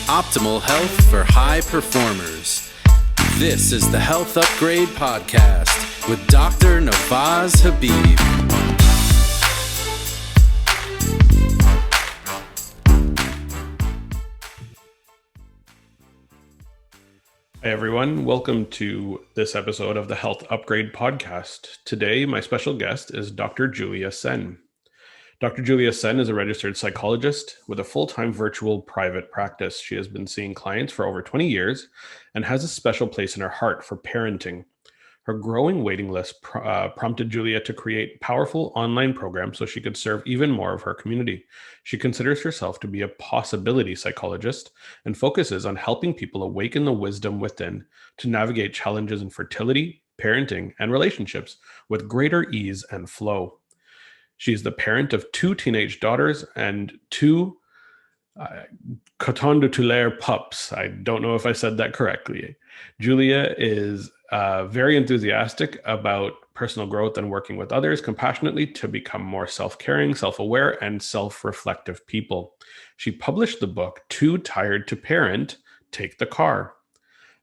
Optimal health for high performers. This is the Health Upgrade Podcast with Dr. Nawaz Habib. Hi, everyone. Welcome to this episode of the Health Upgrade Podcast. Today, my special guest is Dr. Julia Sen. Dr. Julia Sen is a registered psychologist with a full-time virtual private practice. She has been seeing clients for over 20 years and has a special place in her heart for parenting. Her growing waiting list prompted Julia to create powerful online programs so she could serve even more of her community. She considers herself to be a possibility psychologist and focuses on helping people awaken the wisdom within to navigate challenges in fertility, parenting, and relationships with greater ease and flow. She is the parent of 2 teenage daughters and 2 coton de Tulare pups. I don't know if I said that correctly. Julia is very enthusiastic about personal growth and working with others compassionately to become more self-caring, self-aware, and self-reflective people. She published the book Too Tired to Parent, Take the Car,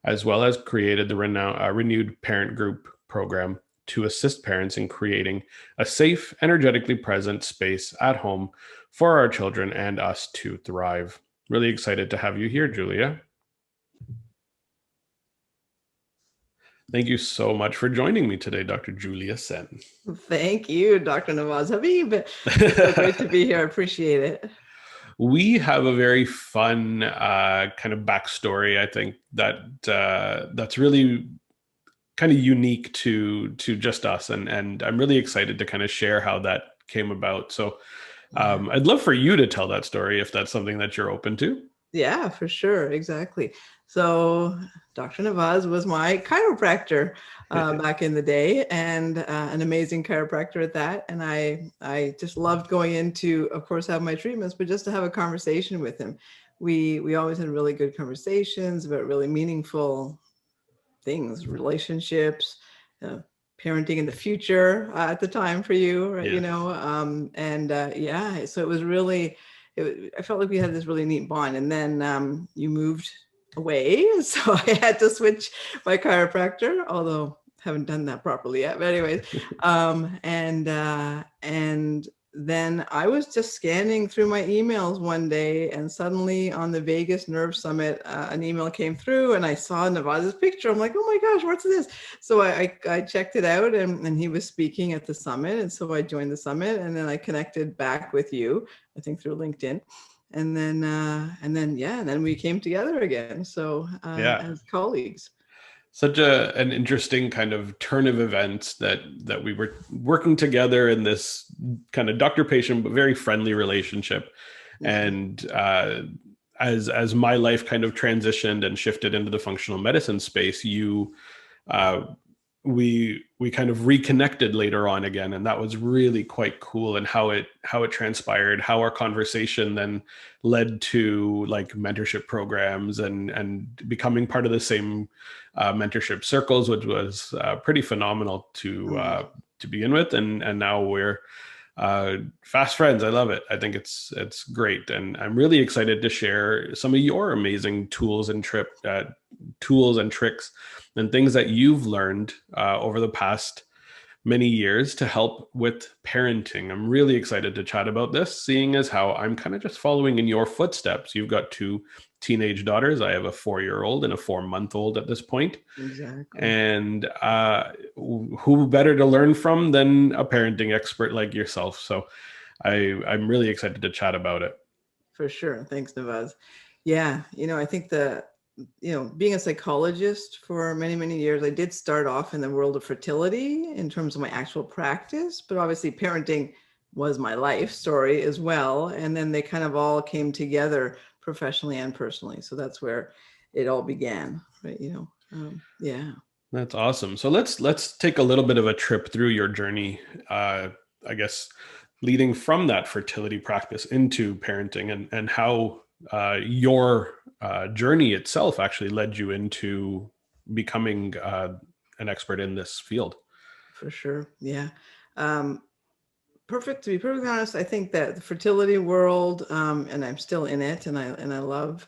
as well as created the renewed parent group program to assist parents in creating a safe, energetically present space at home for our children and us to thrive. Really excited to have you here, Julia. Thank you so much for joining me today, Dr. Julia Sen. Thank you, Dr. Nawaz Habib. It's so great to be here. I appreciate it. We have a very fun kind of backstory, I think, that's really kind of unique to just us. And I'm really excited to kind of share how that came about. So I'd love for you to tell that story if that's something that you're open to. Yeah, for sure. Exactly. So Dr. Nawaz was my chiropractor back in the day, and an amazing chiropractor at that. And I just loved going in to, of course, have my treatments, but just to have a conversation with him. We always had really good conversations about really meaningful things, relationships, parenting in the future at the time for you, right? Yeah. So it was really, I felt like we had this really neat bond. And then you moved away, so I had to switch my chiropractor, although haven't done that properly yet. But anyways, and then I was just scanning through my emails one day, and suddenly on the Vegas Nerve Summit, an email came through, and I saw Nawaz's picture. I'm like, oh my gosh, what's this? So I checked it out, and he was speaking at the summit, and so I joined the summit, and then I connected back with you, I think through LinkedIn, and then we came together again. So as colleagues. Such an interesting kind of turn of events that we were working together in this kind of doctor-patient but very friendly relationship. And as my life kind of transitioned and shifted into the functional medicine space, we kind of reconnected later on again, and that was really quite cool. And how it transpired, how our conversation then led to like mentorship programs and becoming part of the same mentorship circles, which was pretty phenomenal to begin with. And now we're fast friends. I love it. I think it's great, and I'm really excited to share some of your amazing tools and tricks and things that you've learned over the past many years to help with parenting. I'm really excited to chat about this, seeing as how I'm kind of just following in your footsteps. You've got 2 teenage daughters. I have a 4-year-old and a 4-month-old at this point. Exactly. And who better to learn from than a parenting expert like yourself? So I'm really excited to chat about it. For sure. Thanks, Nawaz. Yeah. I think being a psychologist for many, many years, I did start off in the world of fertility in terms of my actual practice, but obviously parenting was my life story as well. And then they kind of all came together professionally and personally. So that's where it all began, right? Yeah. That's awesome. So let's take a little bit of a trip through your journey, I guess, leading from that fertility practice into parenting, and how your journey itself actually led you into becoming an expert in this field. For sure. Yeah. To be perfectly honest, I think that the fertility world, and I'm still in it, and I love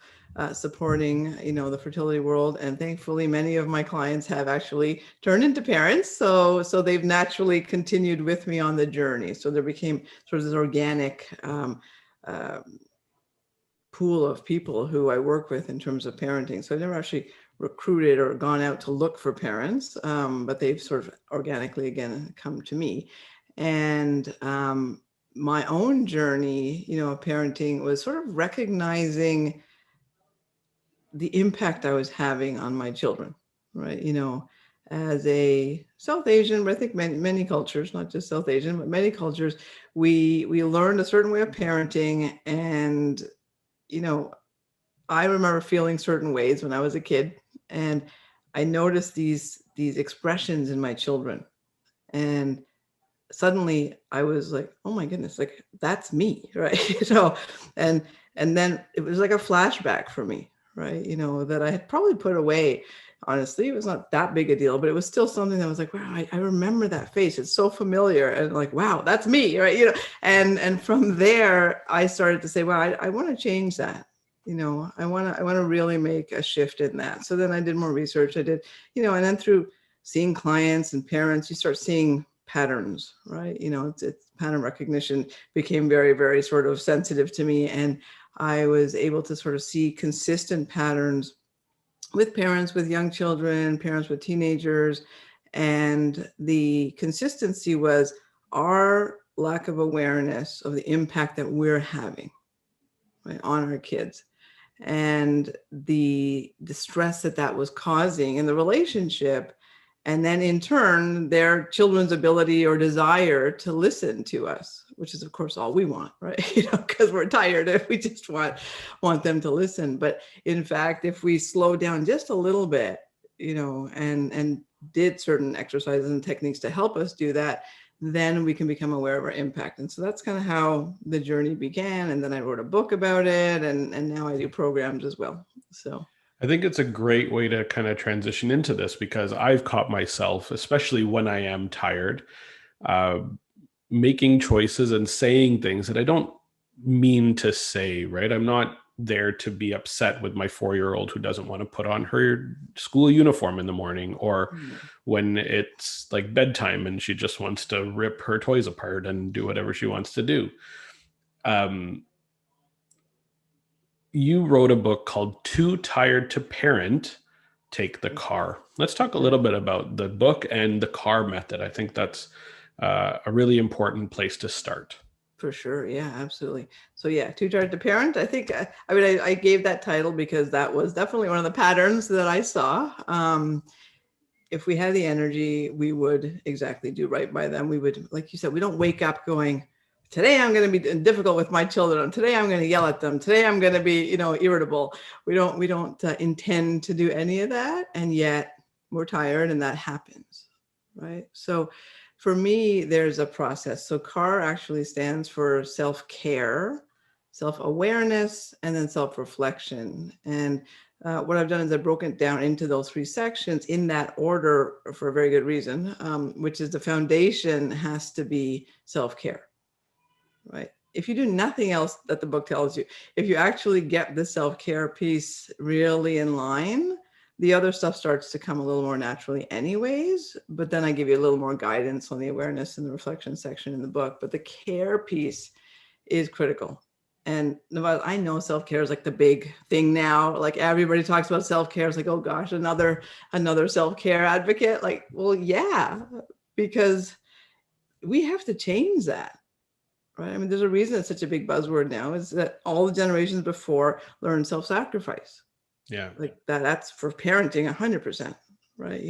supporting, the fertility world. And thankfully, many of my clients have actually turned into parents. So they've naturally continued with me on the journey. So there became sort of this organic uh, pool of people who I work with in terms of parenting. So I never actually recruited or gone out to look for parents, but they've sort of organically, again, come to me. And my own journey, of parenting was sort of recognizing the impact I was having on my children, right? As a South Asian, but I think many cultures, not just South Asian, but many cultures, we learned a certain way of parenting. And, I remember feeling certain ways when I was a kid, and I noticed these expressions in my children. And suddenly I was like, oh my goodness, like that's me, right? And then it was like a flashback for me, right? That I had probably put away. Honestly, it was not that big a deal, but it was still something that was like, wow, I remember that face. It's so familiar, and like, wow, that's me, right? And from there, I started to say, well, I want to change that. I want to really make a shift in that. So then I did more research. I did, and then through seeing clients and parents, you start seeing patterns, right? It's pattern recognition became very, very sort of sensitive to me. And I was able to sort of see consistent patterns with parents with young children, parents with teenagers. And the consistency was our lack of awareness of the impact that we're having, right, on our kids, and the stress that was causing in the relationship, and then in turn their children's ability or desire to listen to us, which is of course all we want, right? Because we're tired if we just want them to listen. But in fact, if we slow down just a little bit, and did certain exercises and techniques to help us do that, then we can become aware of our impact. And so that's kind of how the journey began. And then I wrote a book about it, and now I do programs as well. So I think it's a great way to kind of transition into this, because I've caught myself, especially when I am tired, making choices and saying things that I don't mean to say, right? I'm not there to be upset with my 4-year-old who doesn't want to put on her school uniform in the morning, or when it's like bedtime and she just wants to rip her toys apart and do whatever she wants to do. You wrote a book called Too Tired to Parent, Take the Car. Let's talk a little bit about the book and the car method. I think that's a really important place to start. For sure. Yeah, absolutely. So yeah, Too Tired to Parent. I think, I gave that title because that was definitely one of the patterns that I saw. If we had the energy, we would exactly do right by them. We would, like you said, we don't wake up going, today I'm going to be difficult with my children. Today I'm going to yell at them. Today I'm going to be, irritable. We don't intend to do any of that. And yet we're tired, and that happens. Right. So for me, there's a process. So CAR actually stands for self-care, self-awareness, and then self-reflection. And what I've done is I've broken it down into those 3 sections in that order for a very good reason, which is the foundation has to be self-care, right? If you do nothing else that the book tells you, if you actually get the self-care piece really in line, the other stuff starts to come a little more naturally anyways, but then I give you a little more guidance on the awareness and the reflection section in the book. But the care piece is critical. And Nawaz, I know self-care is like the big thing now. Like everybody talks about self-care. It's like, oh gosh, another self-care advocate. Like, well, yeah, because we have to change that. Right. I mean, there's a reason it's such a big buzzword now, is that all the generations before learned self-sacrifice. Yeah. Like that's for parenting 100%, right?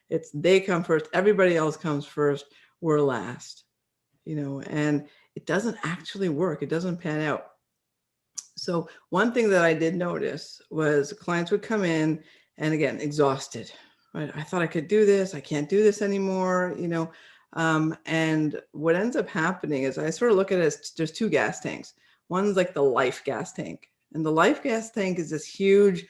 It's they come first, everybody else comes first, we're last, and it doesn't actually work. It doesn't pan out. So one thing that I did notice was clients would come in and again, exhausted, right? I thought I could do this. I can't do this anymore, and what ends up happening is I sort of look at it as there's 2 gas tanks. One's like the life gas tank. And the life gas tank is this huge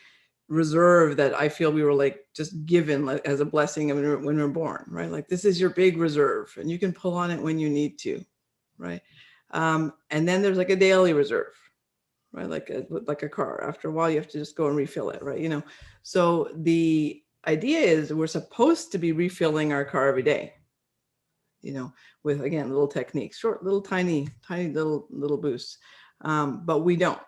reserve that I feel we were like just given as a blessing when we're born, right? Like this is your big reserve and you can pull on it when you need to, right? And then there's like a daily reserve, right? Like a car. After a while, you have to just go and refill it, right? So the idea is we're supposed to be refilling our car every day, with, again, little techniques, short, little, tiny little boosts. But we don't.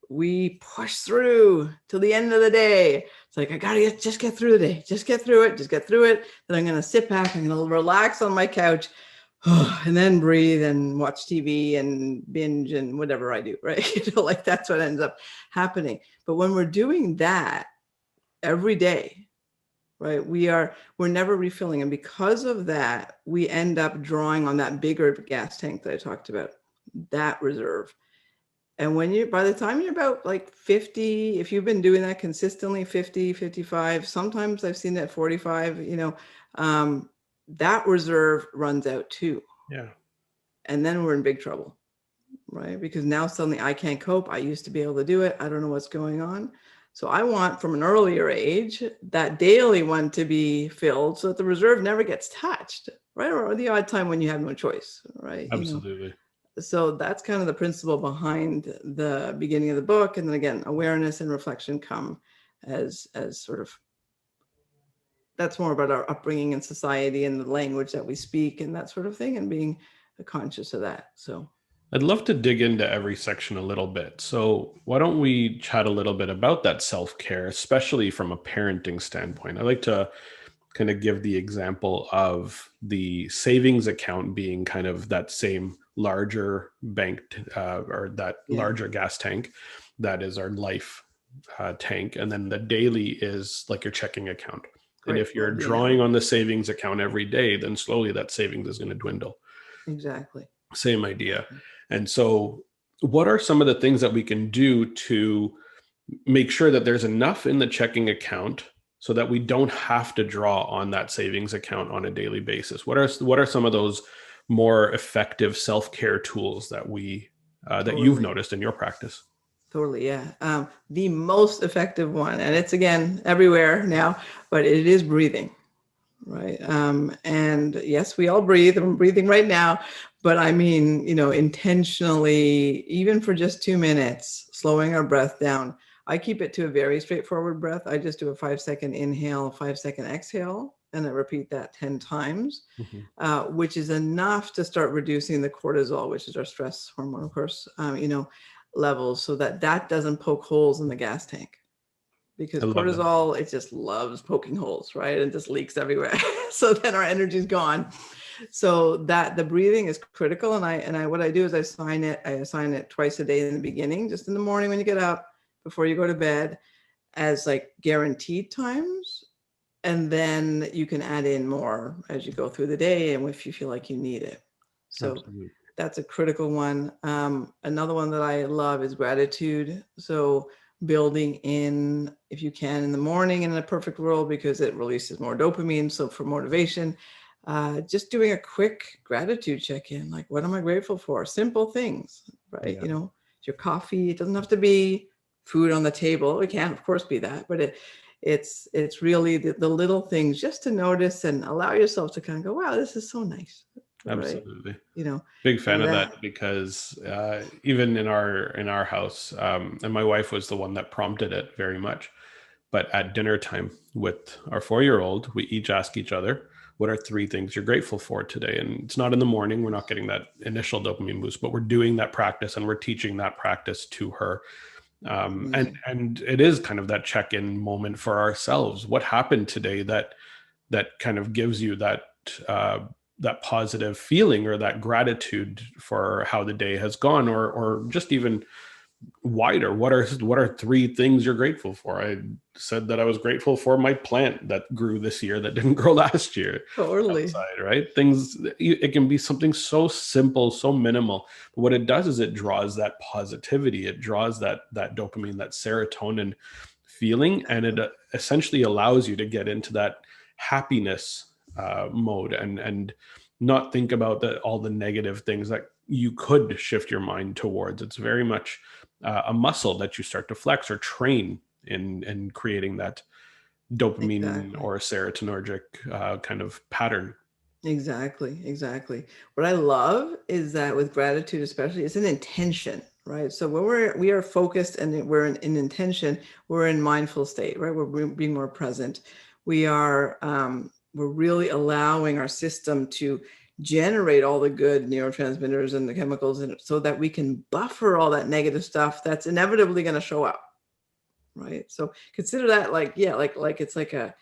We push through till the end of the day. It's like, I gotta just get through the day, just get through it. Then I'm gonna sit back, I'm gonna relax on my couch, and then breathe and watch TV and binge and whatever I do, right? Like that's what ends up happening. But when we're doing that every day, right, we're never refilling. And because of that, we end up drawing on that bigger gas tank that I talked about, that reserve. And by the time you're about like 50, if you've been doing that consistently, 50, 55, sometimes I've seen that 45, that reserve runs out too. Yeah. And then we're in big trouble, right? Because now suddenly I can't cope. I used to be able to do it. I don't know what's going on. So I want, from an earlier age, that daily one to be filled so that the reserve never gets touched, right? Or the odd time when you have no choice, right? Absolutely. So that's kind of the principle behind the beginning of the book. And then again, awareness and reflection come as sort of, that's more about our upbringing in society and the language that we speak and that sort of thing, and being conscious of that. So I'd love to dig into every section a little bit. So why don't we chat a little bit about that self-care, especially from a parenting standpoint? I like to kind of give the example of the savings account being kind of that same larger bank or that larger gas tank that is our life tank. And then the daily is like your checking account. And if you're drawing on the savings account every day, then slowly that savings is going to dwindle. Exactly. Same idea. And so what are some of the things that we can do to make sure that there's enough in the checking account so that we don't have to draw on that savings account on a daily basis? What are some of those more effective self-care tools that that you've noticed in your practice? Totally, yeah. The most effective one, and it's again everywhere now, but it is breathing, right? And yes, we all breathe. I'm breathing right now, but I mean, intentionally, even for just 2 minutes, slowing our breath down. I keep it to a very straightforward breath. I just do a 5-second inhale, 5-second exhale, and I repeat that 10 times, which is enough to start reducing the cortisol, which is our stress hormone, of course, levels, so that doesn't poke holes in the gas tank. Because cortisol, it just loves poking holes, right? And just leaks everywhere. So then our energy is gone. So that the breathing is critical. And I what I do is I assign it twice a day in the beginning, just in the morning when you get up, before you go to bed, as like guaranteed times. And then you can add in more as you go through the day and if you feel like you need it. So absolutely. That's a critical one. Another one that I love is gratitude. So building in, if you can, in the morning in a perfect world, because it releases more dopamine. So for motivation, just doing a quick gratitude check-in, like, what am I grateful for? Simple things, right? Yeah. Your coffee, it doesn't have to be food on the table. It can, of course, be that, but it's really the little things, just to notice and allow yourself to kind of go, wow, this is so nice. Absolutely. Right? Big fan of that, because even in our house, and my wife was the one that prompted it very much, but at dinner time with our 4-year-old, we each ask each other, what are 3 things you're grateful for today? And it's not in the morning. We're not getting that initial dopamine boost, but we're doing that practice and we're teaching that practice to her. And it is kind of that check-in moment for ourselves. What happened today that kind of gives you that positive feeling or that gratitude for how the day has gone, or just even wider. What are 3 things you're grateful for? I said that I was grateful for my plant that grew this year that didn't grow last year. Totally. Outside, right? Things, it can be something so simple, so minimal. But what it does is it draws that positivity. It draws that dopamine, that serotonin feeling, and it essentially allows you to get into that happiness mode and not think about all the negative things that you could shift your mind towards. It's very much a muscle that you start to flex or train in creating that dopamine or serotonergic kind of pattern. Exactly. What I love is that with gratitude, especially, it's an intention, right? So when we are focused and we're in intention, we're in mindful state, right? We're being more present. We're really allowing our system to generate all the good neurotransmitters and the chemicals in it so that we can buffer all that negative stuff that's inevitably going to show up, right? So consider that like, yeah, like it's like I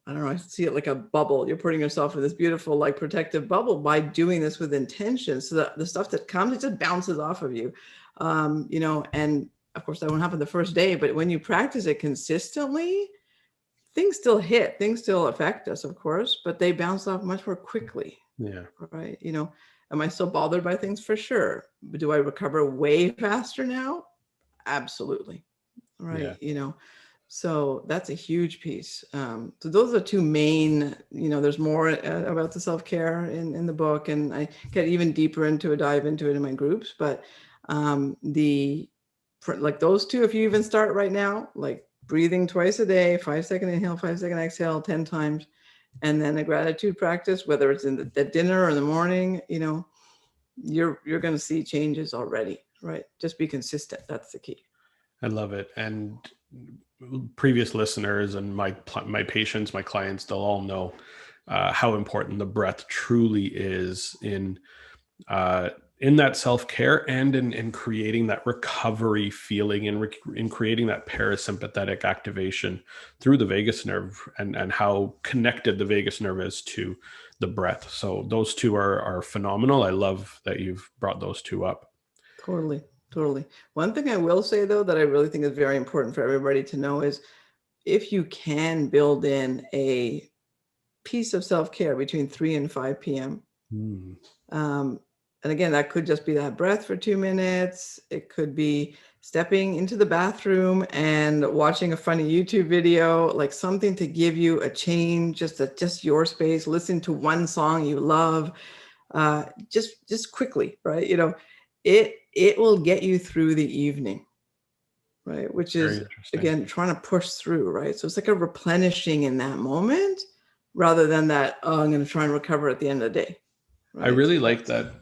don't know, I see it like a bubble. You're putting yourself in this beautiful, like protective bubble by doing this with intention. So that the stuff that comes, it just bounces off of you. And of course that won't happen the first day, but when you practice it consistently, things still hit, things still affect us, of course, but they bounce off much more quickly. Yeah. Right. Am I still bothered by things? For sure. But do I recover way faster now? Absolutely. Right. Yeah. So that's a huge piece. So those are two main, there's more about the self-care in the book, and I get even deeper dive into it in my groups. But like those two, if you even start right now, like breathing twice a day, 5-second inhale, 5-second exhale, 10 times, and then a gratitude practice, whether it's in the dinner or in the morning, you're going to see changes already, right? Just be consistent. That's the key. I love it. And previous listeners and my patients, my clients, they'll all know how important the breath truly is in that self-care and in creating that recovery feeling, in creating that parasympathetic activation through the vagus nerve, and how connected the vagus nerve is to the breath. So those two are phenomenal. I love that you've brought those two up. Totally. One thing I will say, though, that I really think is very important for everybody to know is if you can build in a piece of self-care between 3 and 5 p.m. And again, that could just be that breath for 2 minutes. It could be stepping into the bathroom and watching a funny YouTube video, like something to give you a change, just your space. Listen to one song you love, just quickly, right? It will get you through the evening, right? Which is, again, trying to push through, right? So it's like a replenishing in that moment rather than that, I'm going to try and recover at the end of the day. Right? I really like that,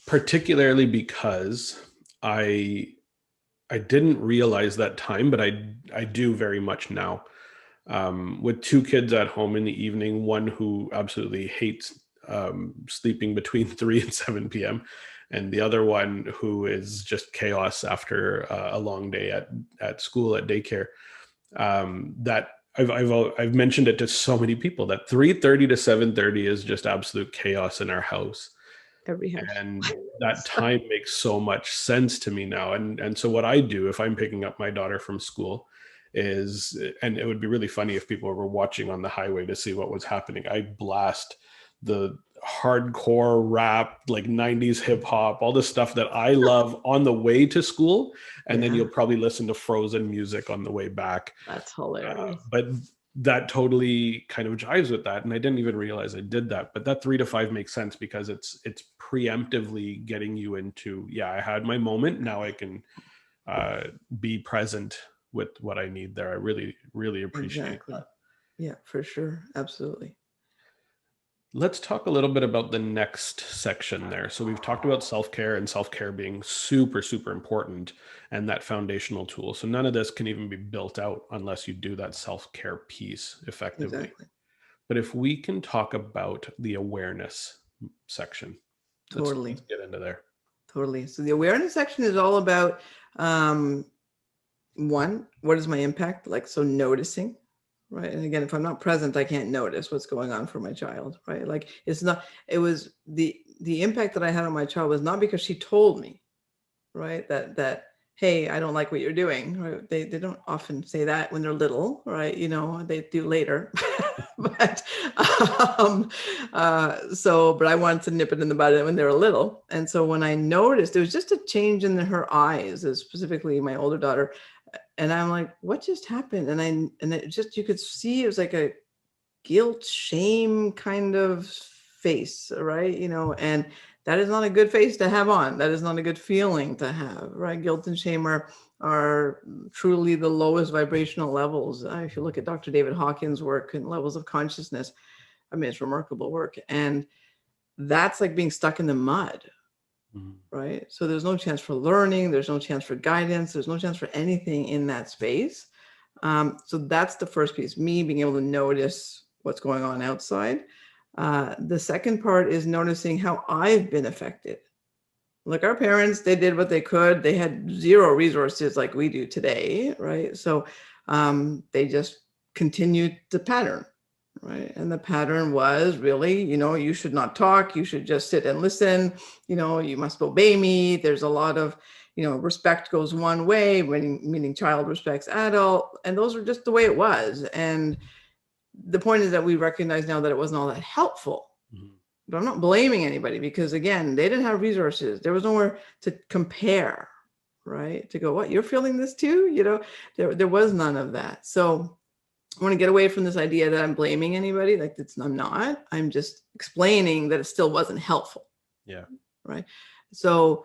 particularly because I didn't realize that time, but I do very much now. With 2 kids at home in the evening, one who absolutely hates sleeping between 3 and 7 p.m. and the other one who is just chaos after a long day at school, at daycare. That I've mentioned it to so many people that 3:30 to 7:30 is just absolute chaos in our house. Every house. And that time makes so much sense to me now. And so what I do if I'm picking up my daughter from school is, and it would be really funny if people were watching on the highway to see what was happening, I blast the hardcore rap, like 90s hip hop, all the stuff that I love on the way to school. And then you'll probably listen to Frozen music on the way back. That's hilarious. But that totally kind of jives with that. And I didn't even realize I did that. But that 3 to 5 makes sense because it's preemptively getting you into, I had my moment. Now I can be present with what I need there. I really, really appreciate that. Yeah, for sure. Absolutely. Let's talk a little bit about the next section there. So we've talked about self-care and self-care being super, super important and that foundational tool. So none of this can even be built out unless you do that self-care piece effectively. Exactly. But if we can talk about the awareness section, let's get into there. Totally. So the awareness section is all about, one, what is my impact? Like, so noticing. Right. And again, if I'm not present, I can't notice what's going on for my child. Right. Like it was the impact that I had on my child was not because she told me, right, that, hey, I don't like what you're doing. Right? They don't often say that when they're little, right? They do later. But I wanted to nip it in the bud when they were little. And so when I noticed, there was just a change in her eyes, specifically my older daughter. And I'm like, what just happened? And it just, you could see it was like a guilt, shame kind of face, right? And that is not a good face to have on. That is not a good feeling to have, right? Guilt and shame are truly the lowest vibrational levels. If you look at Dr. David Hawkins' work and levels of consciousness, I mean, it's remarkable work. And that's like being stuck in the mud, right? So there's no chance for learning. There's no chance for guidance. There's no chance for anything in that space. So that's the first piece, me being able to notice what's going on outside. The second part is noticing how I've been affected. Like our parents, they did what they could. They had zero resources like we do today, right? So they just continued the pattern, right? And the pattern was really, you should not talk. You should just sit and listen. You must obey me. There's a lot of, respect goes one way, meaning child respects adult. And those are just the way it was. And the point is that we recognize now that it wasn't all that helpful. But I'm not blaming anybody because, again, they didn't have resources. There was nowhere to compare, right? To go, what, you're feeling this too? There was none of that. So I want to get away from this idea that I'm blaming anybody. Like I'm not. I'm just explaining that it still wasn't helpful. Yeah. Right. So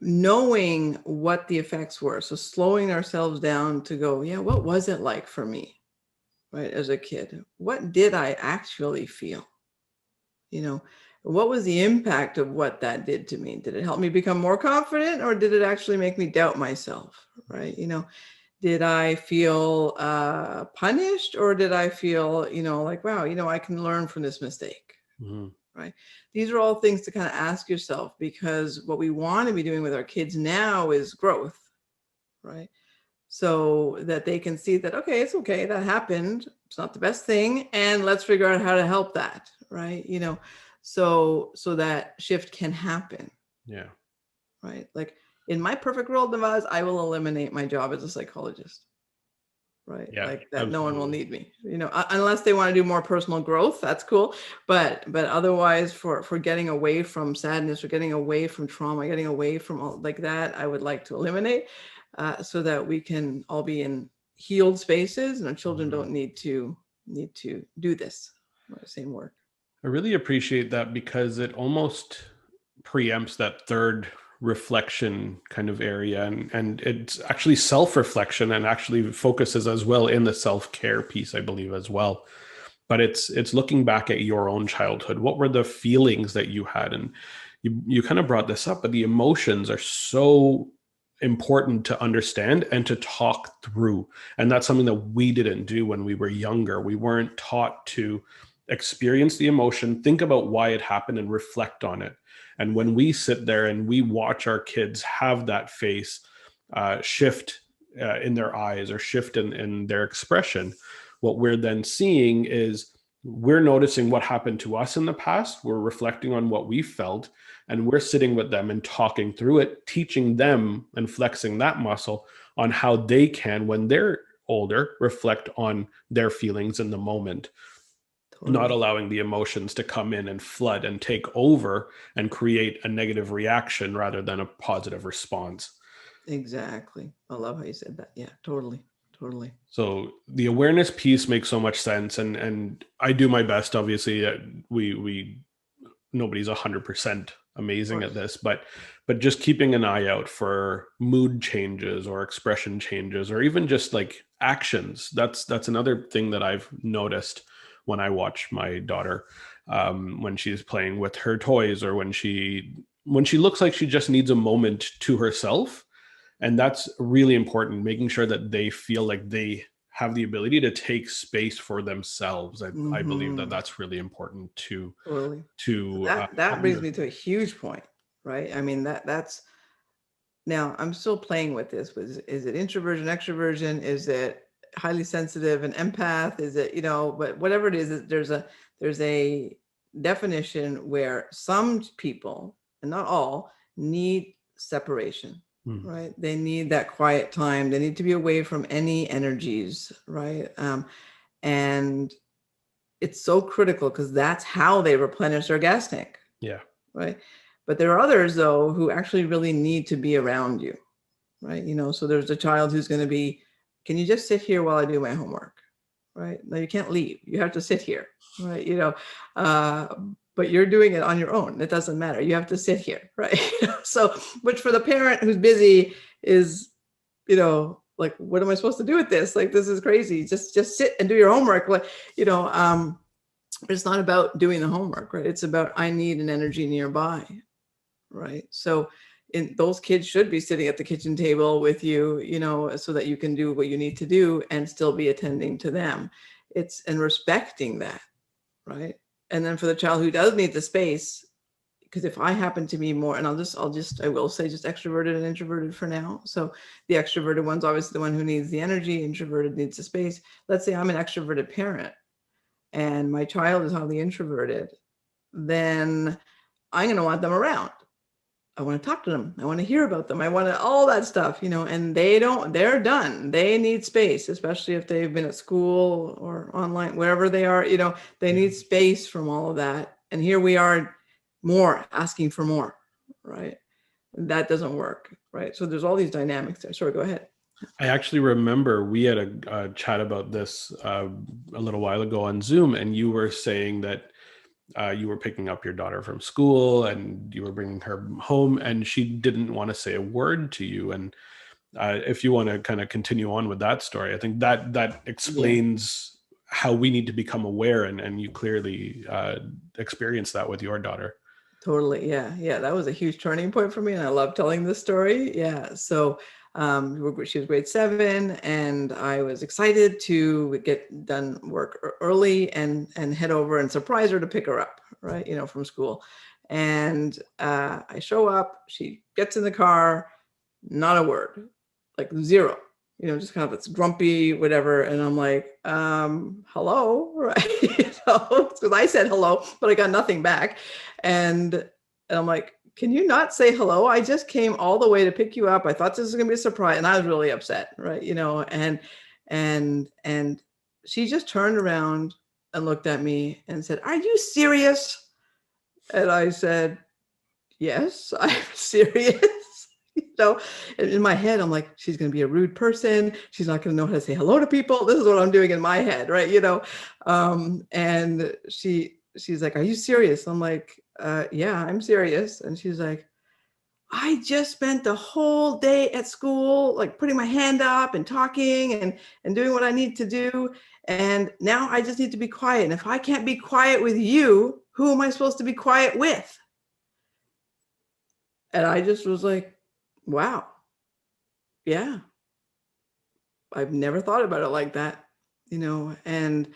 knowing what the effects were. So slowing ourselves down to go, yeah, what was it like for me, right, as a kid? What did I actually feel? What was the impact of what that did to me? Did it help me become more confident, or did it actually make me doubt myself? Right. Did I feel punished, or did I feel, like, wow, I can learn from this mistake. Right. These are all things to kind of ask yourself, because what we want to be doing with our kids now is growth. Right. So that they can see that, okay, it's okay, that happened. It's not the best thing. And let's figure out how to help that. Right. So that shift can happen. Yeah. Right. Like in my perfect world, Navaz, I will eliminate my job as a psychologist. Right. Yeah, like that. absolutely. No one will need me, unless they want to do more personal growth. That's cool. But otherwise, for getting away from sadness, or getting away from trauma, getting away from all like that, I would like to eliminate, so that we can all be in healed spaces, and our children don't need to do this same work. I really appreciate that, because it almost preempts that third reflection kind of area, and it's actually self-reflection, and actually focuses as well in the self-care piece, I believe, as well. But it's looking back at your own childhood. What were the feelings that you had? And you kind of brought this up, but the emotions are so important to understand and to talk through. And that's something that we didn't do when we were younger. We weren't taught to experience the emotion, think about why it happened, and reflect on it. And when we sit there and we watch our kids have that face shift in their eyes, or shift in their expression, what we're then seeing is we're noticing what happened to us in the past. We're reflecting on what we felt, and we're sitting with them and talking through it, teaching them and flexing that muscle on how they can, when they're older, reflect on their feelings in the moment. Not allowing the emotions to come in and flood and take over and create a negative reaction rather than a positive response. Exactly. I love how you said that. Yeah, totally. So the awareness piece makes so much sense. And I do my best, obviously. We nobody's 100% amazing at this, but just keeping an eye out for mood changes or expression changes, or even just like actions. That's another thing that I've noticed when I watch my daughter, when she's playing with her toys, or when she looks like she just needs a moment to herself. And that's really important, making sure that they feel like they have the ability to take space for themselves. I believe that that's really important to that brings me to a huge point, right? I mean, that's now I'm still playing with this. Is it introversion, extroversion? Is it highly sensitive and empath? Is it, but whatever it is, there's a definition where some people, and not all, need separation. Right. They need that quiet time. They need to be away from any energies. Right. And it's so critical, because that's how they replenish their gas tank. Yeah. Right. But there are others, though, who actually really need to be around you. Right. So there's a child who's going to be, can you just sit here while I do my homework? Right. No, you can't leave. You have to sit here. Right. But you're doing it on your own. It doesn't matter. You have to sit here. Right. So, which for the parent who's busy is, like, what am I supposed to do with this? Like, this is crazy. Just sit and do your homework. Like, it's not about doing the homework, right? It's about, I need an energy nearby. right? So those kids should be sitting at the kitchen table with you, so that you can do what you need to do and still be attending to them. And respecting that, right? And then for the child who does need the space, because if I happen to be more, and I will say just extroverted and introverted for now. So the extroverted one's obviously the one who needs the energy, introverted needs the space. Let's say I'm an extroverted parent and my child is highly introverted, then I'm going to want them around. I want to talk to them. I want to hear about them. I want to, all that stuff, and they're done. They need space, especially if they've been at school or online, wherever they are, they need space from all of that. And here we are asking for more, right? That doesn't work, right? So there's all these dynamics there. Sorry, go ahead. I actually remember we had a chat about this a little while ago on Zoom, and you were saying that you were picking up your daughter from school and you were bringing her home and she didn't want to say a word to you. And if you want to kind of continue on with that story, I think that explains how we need to become aware, and you clearly experienced that with your daughter. Totally. Yeah. That was a huge turning point for me. And I love telling this story. Yeah. So she was grade 7 and I was excited to get done work early and head over and surprise her to pick her up, right, from school. And I show up, she gets in the car, not a word, like zero, just kind of it's grumpy, whatever. And I'm like, hello, right? Because I said hello, but I got nothing back. And I'm like, can you not say hello? I just came all the way to pick you up. I thought this was going to be a surprise. And I was really upset, right? And she just turned around and looked at me and said, "Are you serious?" And I said, "Yes, I'm serious." In my head, I'm like, she's going to be a rude person. She's not going to know how to say hello to people. This is what I'm doing in my head, right? And she's like, "Are you serious?" I'm like, "Yeah, I'm serious." And she's like, "I just spent the whole day at school, like putting my hand up and talking and doing what I need to do. And now I just need to be quiet. And if I can't be quiet with you, who am I supposed to be quiet with?" And I just was like, wow. Yeah. I've never thought about it like that, and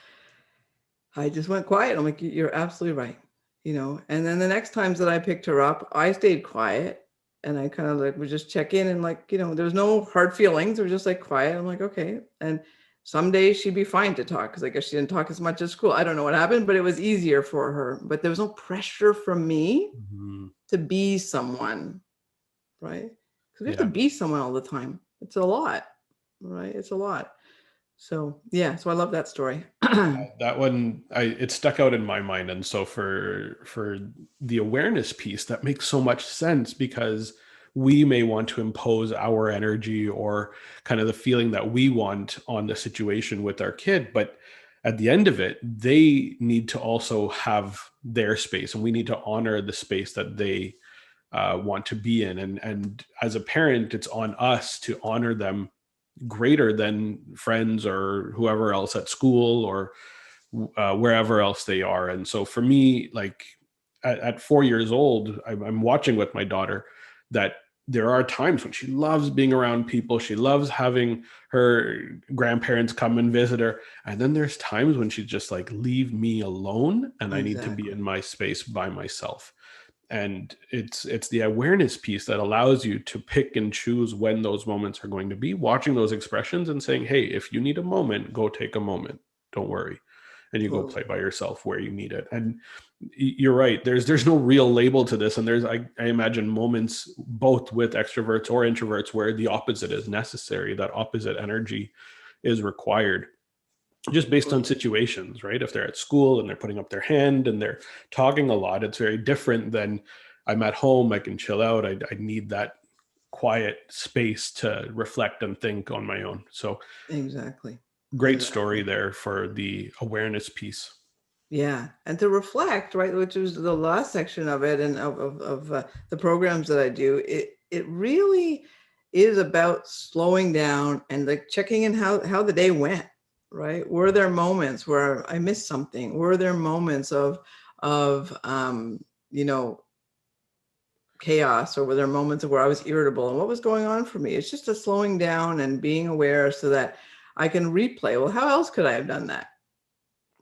I just went quiet. I'm like, "You're absolutely right." And then the next times that I picked her up, I stayed quiet and I kind of like would just check in and like, there was no hard feelings. It was just like quiet. I'm like, okay. And some days she'd be fine to talk because I guess she didn't talk as much at school. I don't know what happened, but it was easier for her. But there was no pressure from me to be someone, right? Because we have to be someone all the time. It's a lot, right? It's a lot. So yeah, so I love that story. That one, it stuck out in my mind. And so for the awareness piece, that makes so much sense because we may want to impose our energy or kind of the feeling that we want on the situation with our kid. But at the end of it, they need to also have their space, and we need to honor the space that they want to be in. And as a parent, it's on us to honor them greater than friends or whoever else at school or wherever else they are. And so for me, like at 4 years old, I'm watching with my daughter that there are times when she loves being around people. She loves having her grandparents come and visit her. And then there's times when she's just like, leave me alone. And I need to be in my space by myself. And it's the awareness piece that allows you to pick and choose when those moments are going to be, watching those expressions and saying, hey, if you need a moment, go take a moment. Don't worry. And you go play by yourself where you need it. And you're right. There's no real label to this. And there's, I imagine, moments both with extroverts or introverts where the opposite is necessary. That opposite energy is required, just based on situations, right? If they're at school and they're putting up their hand and they're talking a lot, it's very different than I'm at home, I can chill out. I need that quiet space to reflect and think on my own. So exactly. Great story there for the awareness piece. Yeah. And to reflect, right, which was the last section of it and of the programs that I do, it really is about slowing down and like checking in how the day went. Right? Were there moments where I missed something? Were there moments of chaos, or were there moments where I was irritable, and what was going on for me? It's just a slowing down and being aware so that I can replay. Well, how else could I have done that?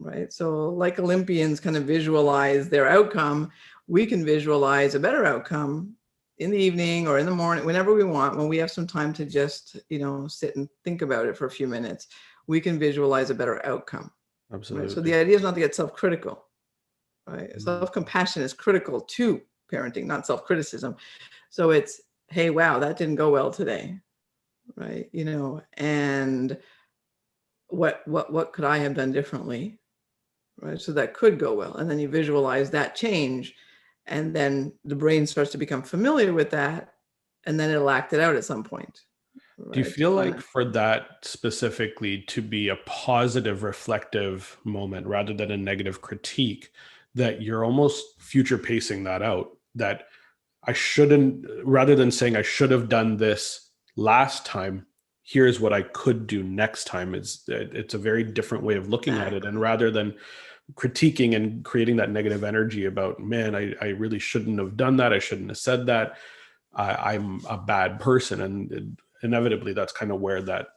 Right. So like Olympians kind of visualize their outcome, we can visualize a better outcome in the evening or in the morning, whenever we want, when we have some time to just, sit and think about it for a few minutes, we can visualize a better outcome. Absolutely. Right? So the idea is not to get self-critical, right? Mm-hmm. Self-compassion is critical to parenting, not self-criticism. So it's, hey, wow, that didn't go well today. Right. And what could I have done differently? Right. So that could go well. And then you visualize that change, and then the brain starts to become familiar with that, and then it'll act it out at some point. Right? Do you feel like for that specifically to be a positive, reflective moment rather than a negative critique, that you're almost future pacing that out, that I shouldn't, rather than saying I should have done this last time, here's what I could do next time. It's a very different way of looking at it. And rather than critiquing and creating that negative energy about, man, I really shouldn't have done that, I shouldn't have said that, I'm a bad person. And inevitably that's kind of where that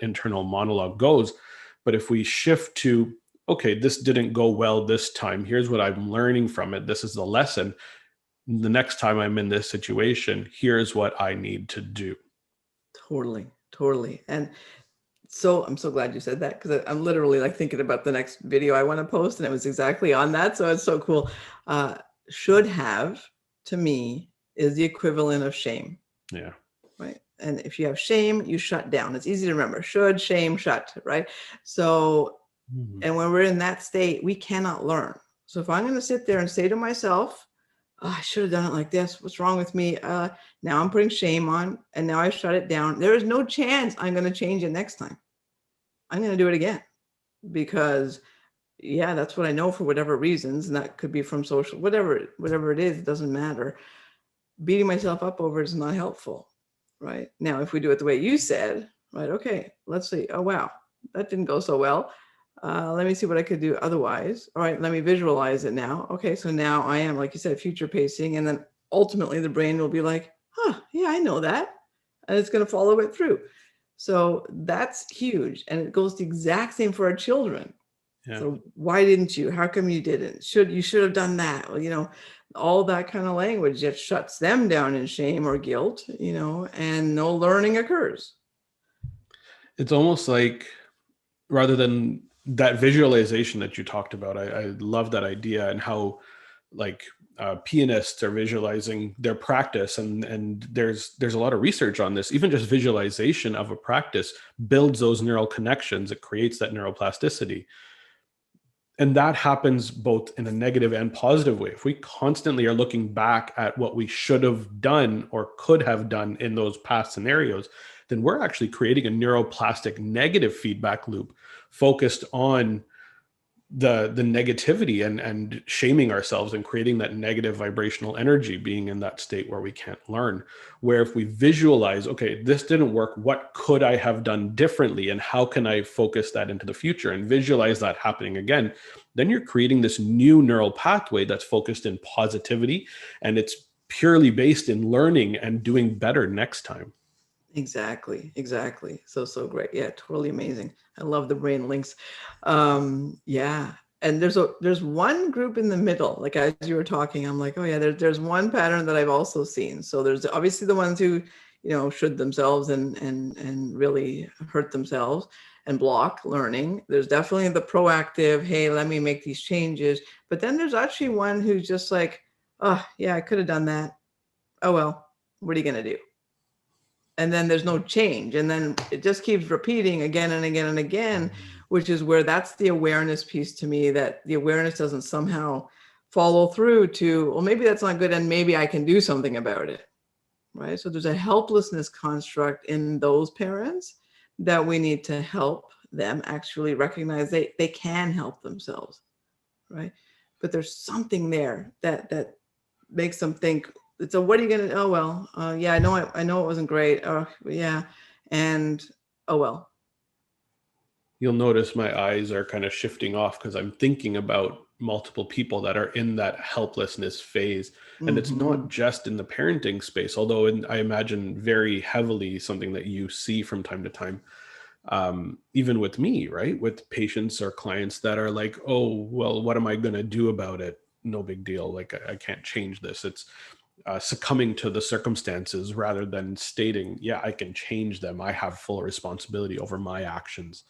internal monologue goes. But if we shift to, okay, this didn't go well this time, here's what I'm learning from it, this is the lesson, the next time I'm in this situation, here's what I need to do. Totally. And so I'm so glad you said that, because I'm literally like thinking about the next video I want to post, and it was exactly on that. So it's so cool. Should have, to me, is the equivalent of shame. Yeah. Right. And if you have shame, you shut down. It's easy to remember. Should, shame, shut. Right. So, and when we're in that state, we cannot learn. So if I'm going to sit there and say to myself, oh, I should have done it like this, what's wrong with me? Now I'm putting shame on, and now I shut it down. There is no chance I'm going to change it next time. I'm going to do it again, because that's what I know for whatever reasons. And that could be from social, whatever it is, it doesn't matter. Beating myself up over it is not helpful. Right. Now, if we do it the way you said, right, okay, let's see. Oh, wow, that didn't go so well. Let me see what I could do otherwise. All right, let me visualize it now. Okay, so now I am, like you said, future pacing. And then ultimately the brain will be like, yeah, I know that. And it's going to follow it through. So that's huge. And it goes the exact same for our children. Yeah. So why didn't you? How come you didn't? You should have done that. Well, all that kind of language that shuts them down in shame or guilt, and no learning occurs. It's almost like, rather than that visualization that you talked about, I love that idea, and how like pianists are visualizing their practice, and there's a lot of research on this. Even just visualization of a practice builds those neural connections. It creates that neuroplasticity. And that happens both in a negative and positive way. If we constantly are looking back at what we should have done or could have done in those past scenarios, then we're actually creating a neuroplastic negative feedback loop focused on the negativity and shaming ourselves and creating that negative vibrational energy, being in that state where we can't learn. Where if we visualize, okay, this didn't work, what could I have done differently, and how can I focus that into the future, and visualize that happening again, then you're creating this new neural pathway that's focused in positivity, and it's purely based in learning and doing better next time. Exactly. So great. Yeah, totally amazing. I love the brain links. Yeah. And there's one group in the middle, like as you were talking, I'm like, oh yeah, there's one pattern that I've also seen. So there's obviously the ones who, should themselves and really hurt themselves and block learning. There's definitely the proactive, hey, let me make these changes. But then there's actually one who's just like, oh yeah, I could have done that. Oh, well, what are you going to do? And then there's no change. And then it just keeps repeating again and again and again, which is where that's the awareness piece to me, that the awareness doesn't somehow follow through to, well, maybe that's not good, and maybe I can do something about it. Right. So there's a helplessness construct in those parents that we need to help them actually recognize they can help themselves. Right. But there's something there that makes them think, so what are you going to, oh, well, yeah, I know it wasn't great. Oh, yeah. And, oh, well. You'll notice my eyes are kind of shifting off because I'm thinking about multiple people that are in that helplessness phase. And it's Mm-hmm. not just in the parenting space, although I imagine very heavily something that you see from time to time, even with me, right? With patients or clients that are like, oh, well, what am I going to do about it? No big deal. Like, I can't change this. It's succumbing to the circumstances rather than stating, yeah, I can change them. I have full responsibility over my actions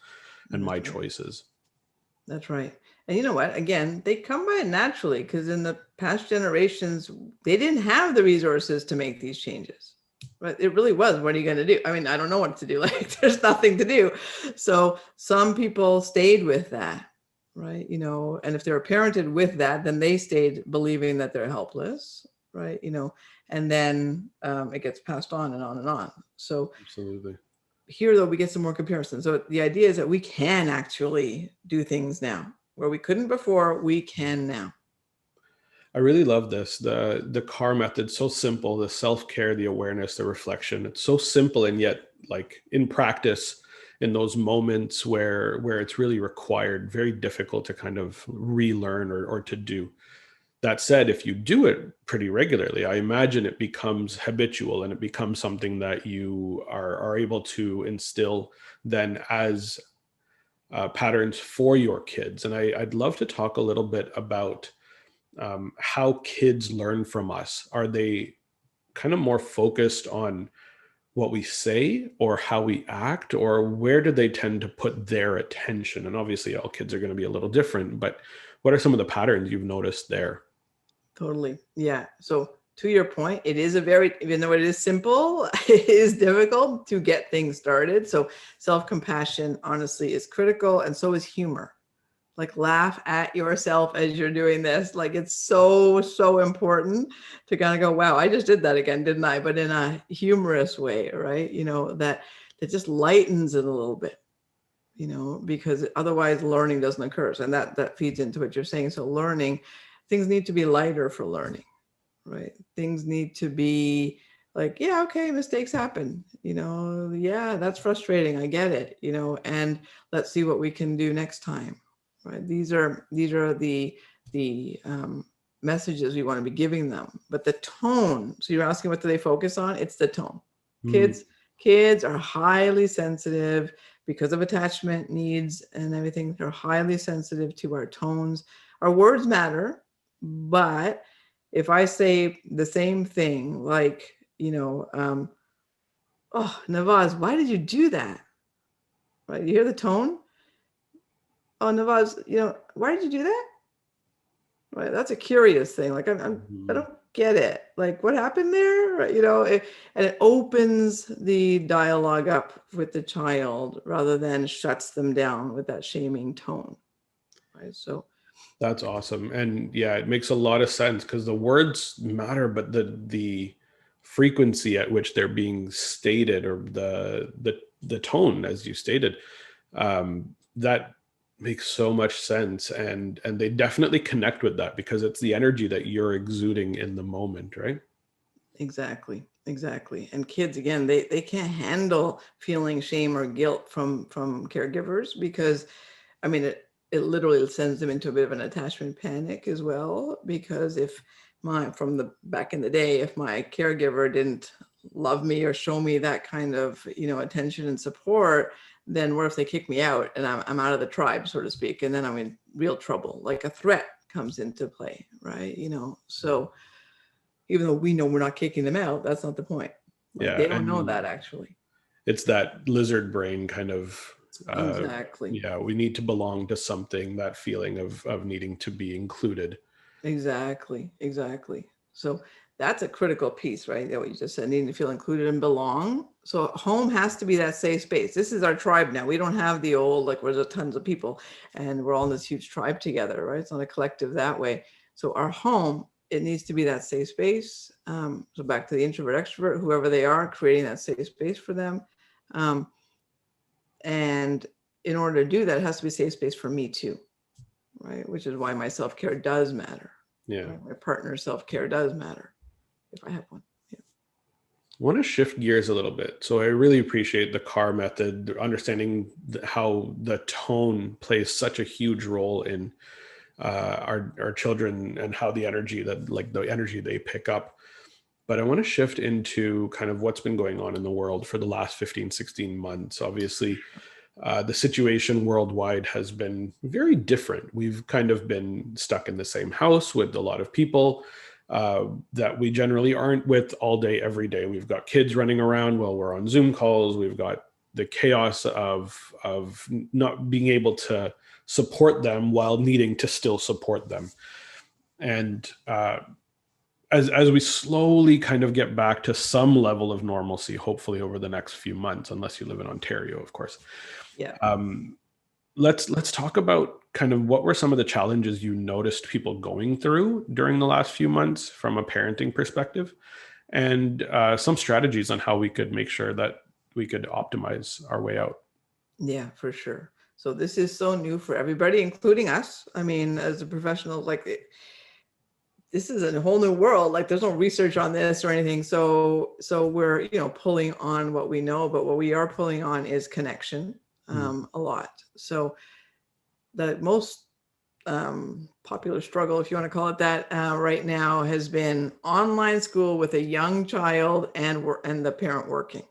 and my That's right. choices. That's right. And you know what? Again, they come by it naturally because in the past generations, they didn't have the resources to make these changes. But it really was, what are you going to do? I mean, I don't know what to do. Like, there's nothing to do. So some people stayed with that, right? You know, and if they were parented with that, then they stayed believing that they're helpless, right? You know, and then it gets passed on and on and on. So Absolutely. here though we get some more comparisons. So the idea is that we can actually do things now where we couldn't before. We can now. I really love this. The CAR method, so simple, the self-care, the awareness, the reflection. It's so simple, and yet like in practice, in those moments where it's really required, very difficult to kind of relearn or to do. That said, if you do it pretty regularly, I imagine it becomes habitual and it becomes something that you are able to instill then as patterns for your kids. And I'd love to talk a little bit about how kids learn from us. Are they kind of more focused on what we say or how we act, or where do they tend to put their attention? And obviously all kids are going to be a little different, but what are some of the patterns you've noticed there? Totally. Yeah. So to your point, it is a very, even though it is simple, it is difficult to get things started. So self-compassion honestly is critical, and so is humor. Like, laugh at yourself as you're doing this. Like, it's so important to kind of go, wow, I just did that again, didn't I? But in a humorous way, right? You know, that just lightens it a little bit, you know, because otherwise learning doesn't occur. And that feeds into what you're saying. So learning, things need to be lighter for learning, right? Things need to be like, yeah, okay, mistakes happen, you know, yeah, that's frustrating, I get it, you know, and let's see what we can do next time, right? These are the messages we want to be giving them. But the tone, so you're asking what do they focus on? It's the tone. Mm, Kids are highly sensitive because of attachment needs and everything. They're highly sensitive to our tones. Our words matter, but if I say the same thing, like, you know, oh, Navaz, why did you do that? Right? You hear the tone? Oh, Navaz, you know, why did you do that? Right? That's a curious thing. Like, I mhm. don't get it. Like, what happened there? Right? You know, and it opens the dialogue up with the child rather than shuts them down with that shaming tone. Right? So, That's awesome. And yeah, it makes a lot of sense because the words matter, but the frequency at which they're being stated, or the tone, as you stated, that makes so much sense. And they definitely connect with that because it's the energy that you're exuding in the moment, right? exactly. And kids, again, they can't handle feeling shame or guilt from caregivers because, I mean, it literally sends them into a bit of an attachment panic as well. Because if from the back in the day, if my caregiver didn't love me or show me that kind of, you know, attention and support, then what if they kick me out and I'm out of the tribe, so to speak, and then I'm in real trouble, like a threat comes into play, right? You know, so even though we know we're not kicking them out, that's not the point. Like, Yeah. they don't know And that actually. it's that lizard brain kind of, uh, Exactly. yeah, we need to belong to something, that feeling of needing to be included. Exactly. So that's a critical piece, right? That what you just said, needing to feel included and belong. So home has to be that safe space. This is our tribe now. We don't have the old, like, where there's tons of people and we're all in this huge tribe together, right? It's not a collective that way. So our home, it needs to be that safe space. So back to the introvert, extrovert, whoever they are, creating that safe space for them. Um, and in order to do that, it has to be a safe space for me too, right? Which is why my self-care does matter. Yeah. Right? My partner's self-care does matter if I have one. Yeah. I want to shift gears a little bit. So I really appreciate the CAR method, understanding how the tone plays such a huge role in our children and how the energy they pick up. But I want to shift into kind of what's been going on in the world for the last 15, 16 months. Obviously, the situation worldwide has been very different. We've kind of been stuck in the same house with a lot of people that we generally aren't with all day, every day. We've got kids running around while we're on Zoom calls. We've got the chaos of not being able to support them while needing to still support them. And as we slowly kind of get back to some level of normalcy, hopefully over the next few months, unless you live in Ontario, of course. Yeah. Let's talk about kind of what were some of the challenges you noticed people going through during the last few months from a parenting perspective, and some strategies on how we could make sure that we could optimize our way out. Yeah, for sure. So this is so new for everybody, including us. I mean, as a professional, this is a whole new world. Like there's no research on this or anything. So we're, pulling on what we know, but what we are pulling on is connection a lot. So the most popular struggle, if you want to call it that, right now has been online school with a young child and the parent working.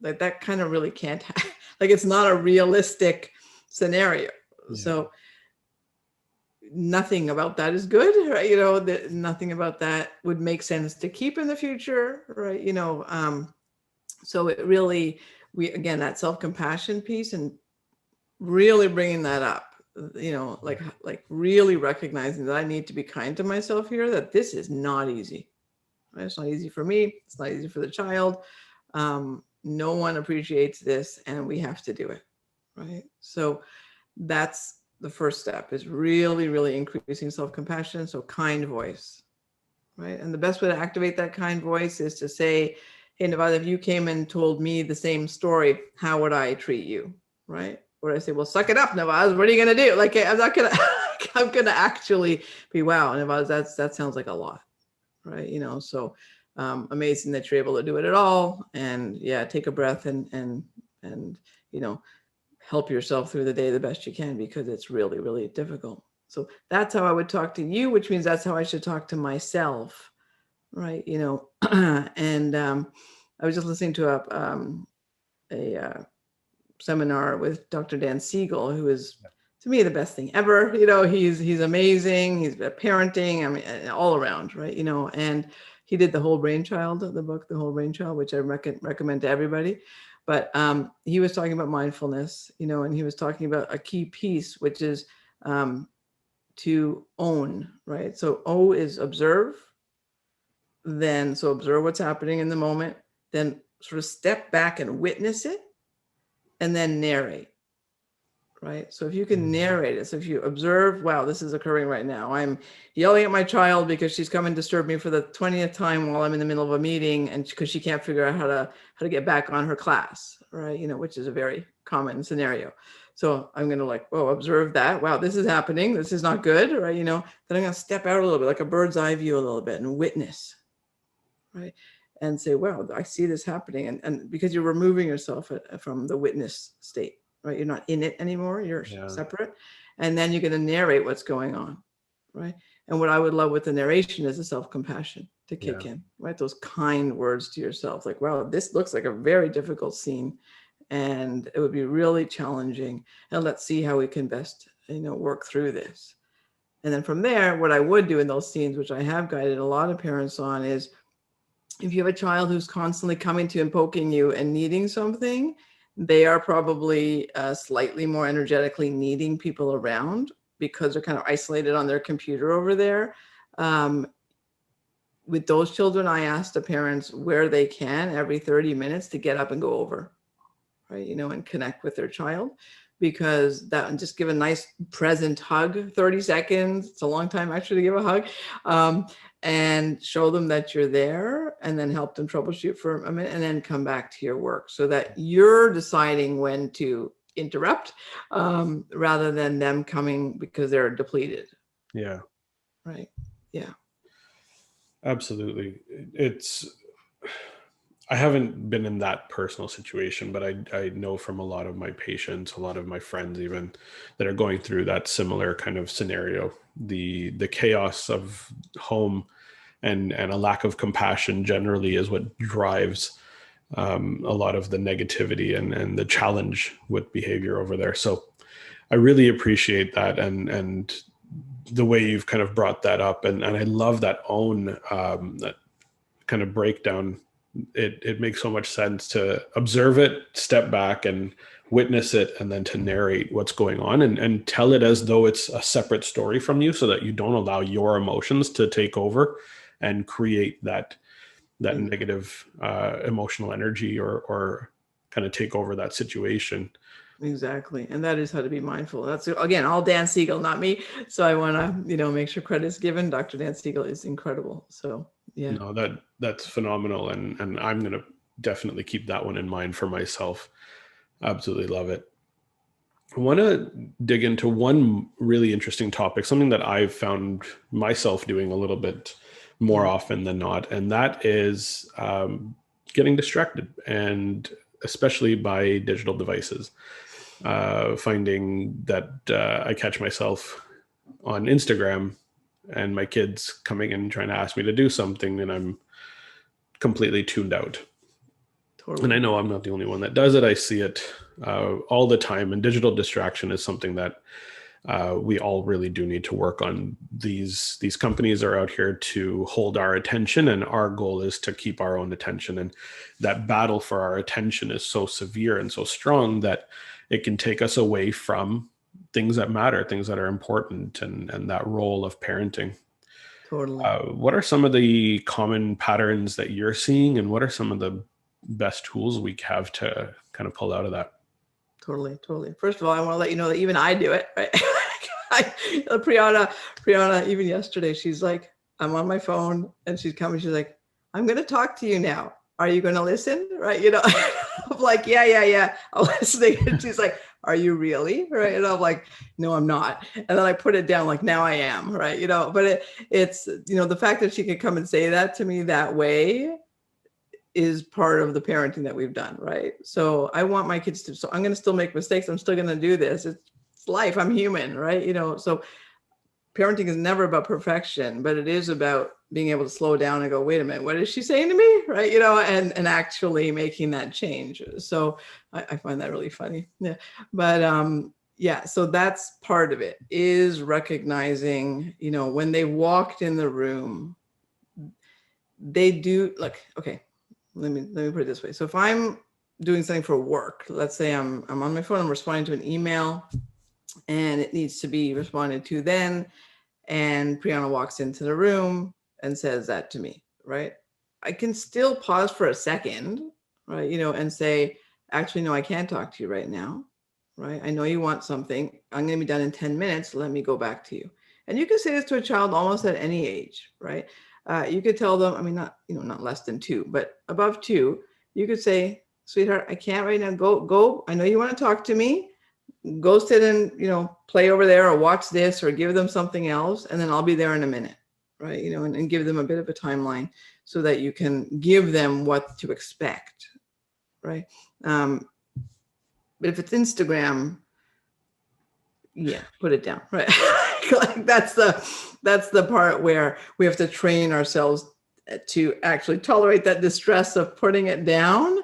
Like that kind of really can't happen. Like it's not a realistic scenario. Yeah. So nothing about that is good, right? Nothing about that would make sense to keep in the future, right? So it really, again, that self-compassion piece and really bringing that up, like really recognizing that I need to be kind to myself here, that this is not easy, right? It's not easy for me. It's not easy for the child. No one appreciates this and we have to do it, right? So that's the first step, is really, really increasing self-compassion. So kind voice, right? And the best way to activate that kind voice is to say, hey, Nevada, if you came and told me the same story, how would I treat you, right? Would I say, well, suck it up, Nevada, what are you going to do? Like, I'm not going to, I'm going to actually be, wow, Nevada, that sounds like a lot, right? So amazing that you're able to do it at all. And yeah, take a breath and help yourself through the day the best you can, because it's really, really difficult. So that's how I would talk to you, which means that's how I should talk to myself, right? And I was just listening to a seminar with Dr. Dan Siegel, who is, to me, the best thing ever. He's amazing. He's parenting, I mean, all around, right? And he did The Whole Brain Child, the book, The Whole Brain Child, which I recommend to everybody. But he was talking about mindfulness, and he was talking about a key piece, which is to own, right? So O is observe. Then, so observe what's happening in the moment, then sort of step back and witness it, and then narrate, right? So if you can narrate it, so if you observe, wow, this is occurring right now. I'm yelling at my child because she's come and disturbed me for the 20th time while I'm in the middle of a meeting, and because she can't figure out how to get back on her class, right? Which is a very common scenario. So I'm going to observe that. Wow, this is happening. This is not good, right? Then I'm going to step out a little bit, like a bird's eye view a little bit, and witness, right? And say, wow, I see this happening. And because you're removing yourself from the witness state, right? You're not in it anymore. You're separate. And then you're going to narrate what's going on, right? And what I would love with the narration is the self-compassion to kick in, right? Those kind words to yourself, like, wow, this looks like a very difficult scene and it would be really challenging. And let's see how we can best, work through this. And then from there, what I would do in those scenes, which I have guided a lot of parents on, is if you have a child who's constantly coming to you and poking you and needing something, they are probably slightly more energetically needing people around because they're kind of isolated on their computer over there. With those children, I ask the parents where they can every 30 minutes to get up and go over, right? And connect with their child, because that, and just give a nice present hug, 30 seconds. It's a long time actually to give a hug. And show them that you're there, and then help them troubleshoot for a minute, and then come back to your work, so that you're deciding when to interrupt rather than them coming because they're depleted. Yeah. Right. Yeah. Absolutely. I haven't been in that personal situation, but I know from a lot of my patients, a lot of my friends even, that are going through that similar kind of scenario. The chaos of home and a lack of compassion generally is what drives a lot of the negativity and the challenge with behavior over there. So I really appreciate that, and the way you've kind of brought that up, and I love that own that kind of breakdown. It makes so much sense to observe it, step back and witness it, and then to narrate what's going on and tell it as though it's a separate story from you, so that you don't allow your emotions to take over and create that negative emotional energy or kind of take over that situation. Exactly. And that is how to be mindful. That's, again, all Dan Siegel, not me. So I want to, make sure credit is given. Dr. Dan Siegel is incredible. So yeah. No, that's phenomenal. And I'm going to definitely keep that one in mind for myself. Absolutely love it. I want to dig into one really interesting topic, something that I've found myself doing a little bit more often than not. And that is getting distracted, and especially by digital devices. Finding that I catch myself on Instagram and my kids coming in trying to ask me to do something, and I'm completely tuned out. Totally. And I know I'm not the only one that does it. I see it all the time. And digital distraction is something that we all really do need to work on. These companies are out here to hold our attention, and our goal is to keep our own attention. And that battle for our attention is so severe and so strong that it can take us away from things that matter, things that are important, and that role of parenting. Totally. What are some of the common patterns that you're seeing, and what are some of the best tools we have to kind of pull out of that? Totally. First of all, I want to let you know that even I do it, right? Priyana, even yesterday, she's like, I'm on my phone, and she's coming. She's like, I'm going to talk to you now. Are you going to listen? Right. I'm like, yeah. I'm listening. And she's like, are you really? Right. And I'm like, no, I'm not. And then I put it down, like, now I am. Right. But it's, the fact that she could come and say that to me that way is part of the parenting that we've done. Right. So I want my kids to, so I'm going to still make mistakes. I'm still going to do this. It's life. I'm human. Right. So parenting is never about perfection, but it is about being able to slow down and go, wait a minute, what is she saying to me? Right. And actually making that change. So I find that really funny. Yeah. But so that's part of it, is recognizing, when they walked in the room, they do, like, okay, let me put it this way. So if I'm doing something for work, let's say I'm on my phone, I'm responding to an email and it needs to be responded to then, and Priyana walks into the room and says that to me, right? I can still pause for a second, right? And say, actually, no, I can't talk to you right now, right? I know you want something. I'm going to be done in 10 minutes. Let me go back to you. And you can say this to a child almost at any age, right? You could tell them, I mean, not less than 2, but above 2, you could say, sweetheart, I can't right now. Go. I know you want to talk to me. Go sit and, play over there, or watch this, or give them something else. And then I'll be there in a minute, right? And give them a bit of a timeline so that you can give them what to expect, right? But if it's Instagram, yeah, put it down, right? Like that's the part where we have to train ourselves to actually tolerate that distress of putting it down.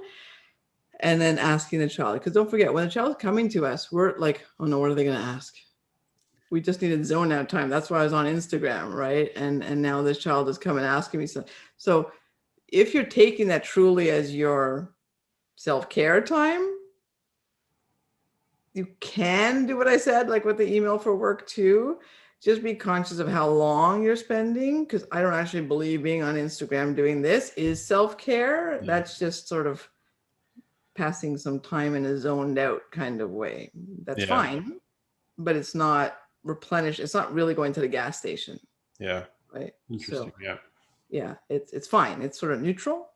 And then asking the child, because don't forget, when the child is coming to us, we're like, oh no, what are they going to ask? We just needed zone out time. That's why I was on Instagram, right? And now this child is coming asking me something. So if you're taking that truly as your self-care time, you can do what I said, like with the email for work too. Just be conscious of how long you're spending, because I don't actually believe being on Instagram doing this is self-care. That's just sort of passing some time in a zoned out kind of way. That's fine, but it's not replenished. It's not really going to the gas station. Yeah. Right. Interesting. So, yeah, it's fine. It's sort of neutral,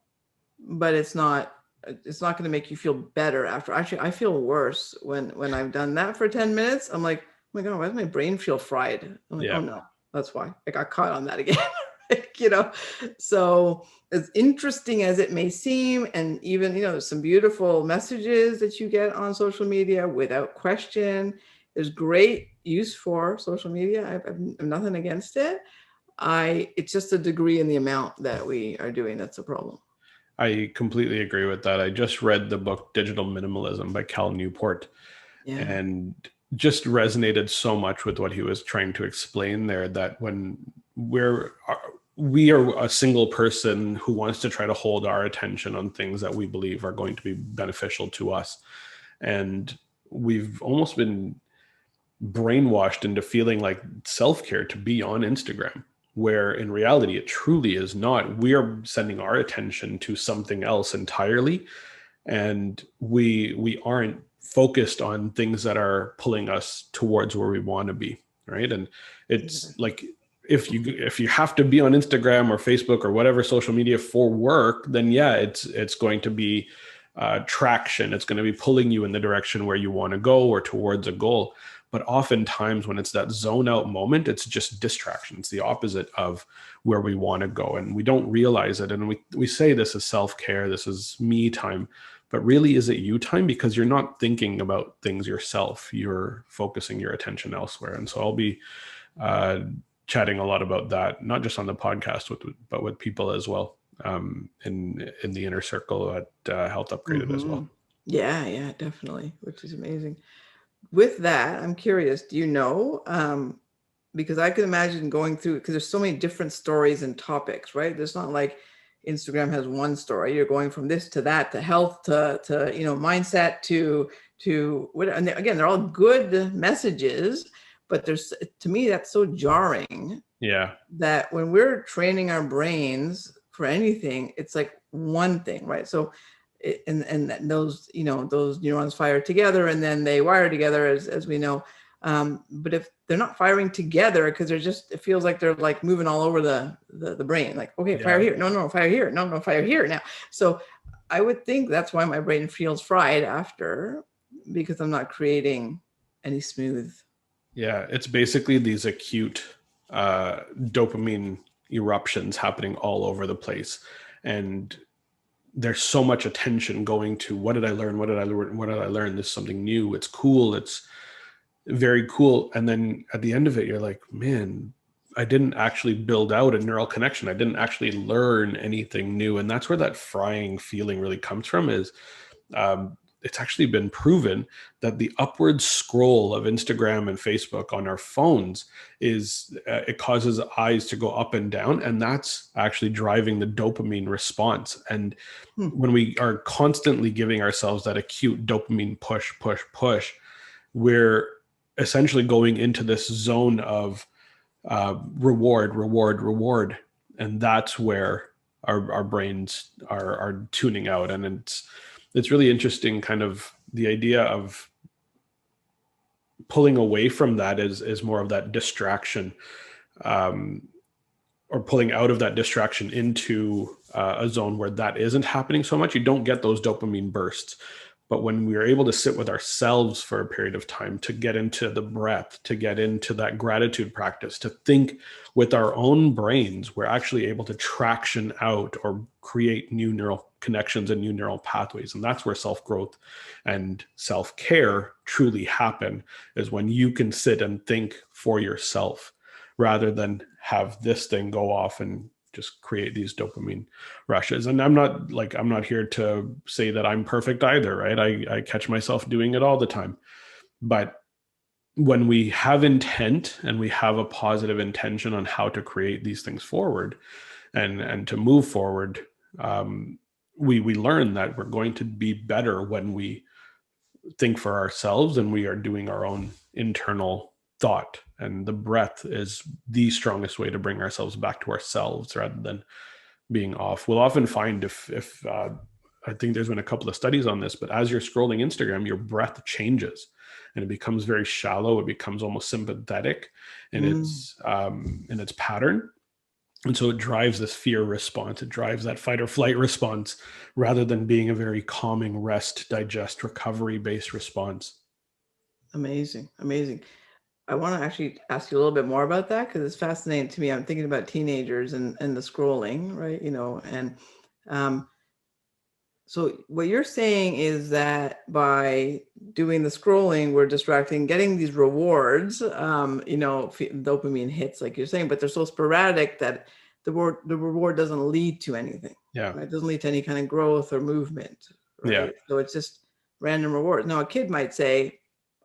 but it's not going to make you feel better after. Actually, I feel worse when I've done that for 10 minutes. I'm like, oh my God, why does my brain feel fried? I'm like, oh no, that's why I got caught on that again. like, so as interesting as it may seem, and even, there's some beautiful messages that you get on social media without question. There's great use for social media. I've nothing against it. It's just a degree in the amount that we are doing that's a problem. I completely agree with that. I just read the book Digital Minimalism by Cal Newport, and just resonated so much with what he was trying to explain there, that when we are a single person who wants to try to hold our attention on things that we believe are going to be beneficial to us. And we've almost been brainwashed into feeling like self-care to be on Instagram, where in reality, it truly is not. We are sending our attention to something else entirely. And we aren't focused on things that are pulling us towards where we want to be. Right. And it's like, if you have to be on Instagram or Facebook or whatever social media for work, then it's going to be traction. It's going to be pulling you in the direction where you want to go or towards a goal. But oftentimes when it's that zone out moment, it's just distraction. It's the opposite of where we want to go. And we don't realize it. And we say this is self-care, this is me time. But really, is it you time? Because you're not thinking about things yourself. You're focusing your attention elsewhere. And so I'll be chatting a lot about that, not just on the podcast, but with people as well, in the inner circle at Health Upgraded as well. Yeah, definitely, which is amazing. With that, I'm curious, do you know, because I can imagine going through, because there's so many different stories and topics, right? There's not like Instagram has one story. You're going from this to that, to health, to mindset, to what, and again, they're all good messages, but to me, that's so jarring. Yeah. That when we're training our brains for anything, it's like one thing, right? So and those neurons fire together and then they wire together, as we know. But if they're not firing together, because it feels like they're like moving all over the brain, like, okay, fire here, no, fire here, no, fire here now. So I would think that's why my brain feels fried after, because I'm not creating any smooth. Yeah, it's basically these acute dopamine eruptions happening all over the place. And there's so much attention going to, what did I learn? What did I learn? This is something new. It's cool. It's very cool. And then at the end of it, you're like, man, I didn't actually build out a neural connection. I didn't actually learn anything new. And that's where that frying feeling really comes from, is it's actually been proven that the upward scroll of Instagram and Facebook on our phones it causes eyes to go up and down. And that's actually driving the dopamine response. And when we are constantly giving ourselves that acute dopamine push, we're essentially going into this zone of reward. And that's where our brains are tuning out. And it's really interesting, kind of the idea of pulling away from that is more of that distraction, or pulling out of that distraction into a zone where that isn't happening so much. You don't get those dopamine bursts. But when we are able to sit with ourselves for a period of time, to get into the breath, to get into that gratitude practice, to think with our own brains, we're actually able to traction out or create new neural connections and new neural pathways. And that's where self-growth and self-care truly happen, is when you can sit and think for yourself rather than have this thing go off and just create these dopamine rushes. And I'm not here to say that I'm perfect either, right? I catch myself doing it all the time. But when we have intent and we have a positive intention on how to create these things forward and to move forward, we learn that we're going to be better when we think for ourselves and we are doing our own internal thought. And the breath is the strongest way to bring ourselves back to ourselves rather than being off. We'll often find if I think there's been a couple of studies on this, but as you're scrolling Instagram, your breath changes and it becomes very shallow. It becomes almost sympathetic in its pattern. And so it drives this fear response. It drives that fight or flight response rather than being a very calming rest, digest, recovery-based response. Amazing. I want to actually ask you a little bit more about that because it's fascinating to me. I'm thinking about teenagers and the scrolling, right? And um, so what you're saying is that by doing the scrolling, we're distracting, getting these rewards, dopamine hits, like you're saying, but they're so sporadic that the reward doesn't lead to anything. Yeah. Right? It doesn't lead to any kind of growth or movement. Right. Yeah. So it's just random rewards. Now, a kid might say,